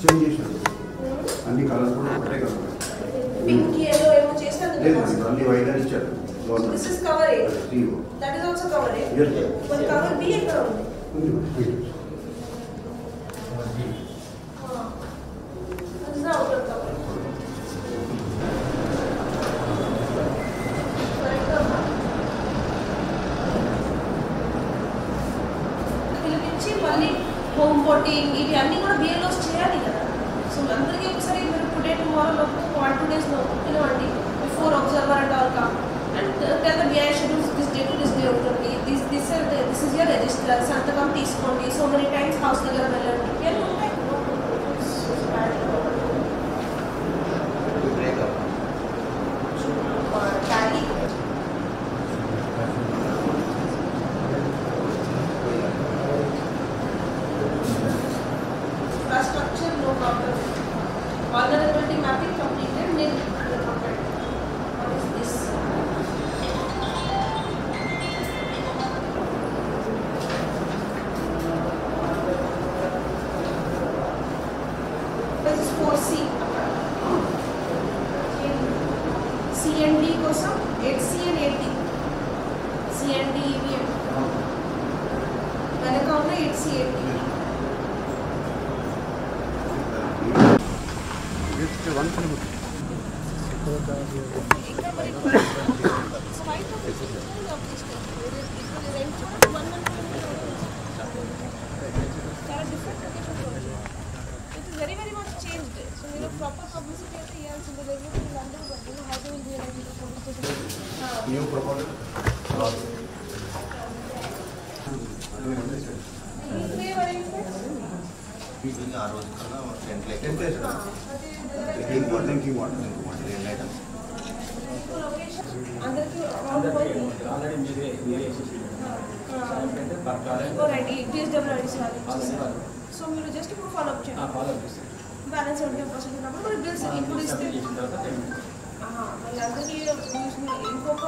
Change చేశారు అన్ని colours కూడా ఒకటే కలర్ పింక్ yellow ఏమో చేశారు లేదు అన్ని వైట్ అని ఇచ్చారు This is cover A. That is also cover A. Yes. But cover B ఎక్కడ ఉంది? That is the outer cover. పిలిపించి మళ్ళీ హోమ్ పోటింగ్ ఇవి అన్నీ కూడా బిఎల్ఓస్ చేయాలి కదా. సో అందరికీ ఒకసారి మీరు టుడే టుమారో 1-2 days పిలవండి before observer and all come and tell the BI schedules this day to this day ఉంటుంది. This is your register. సంతకం తీసుకోండి. So many times house దగ్గర వెళ్ళండి. ఇవన్నీ ఉంటాయి. Tally. Infrastructure, no problem. Vulnerability mapping completed. Nil. What is this? This is 4C. C and D కోసం 8C and 8D. C and D EVM. వెనక ఉన్న 8C 8D. Very much changed. So you know proper publicity at the end, so the regular London, but you know how they will realize the police station. New proposal. Using our own template. Thinking what? So మీరు just ఇప్పుడు follow up చేయండి. Balance 70% ఉన్నప్పుడు మరి bills ఇప్పుడు ఇస్తే మళ్ళీ అందరికీ ఇంకొక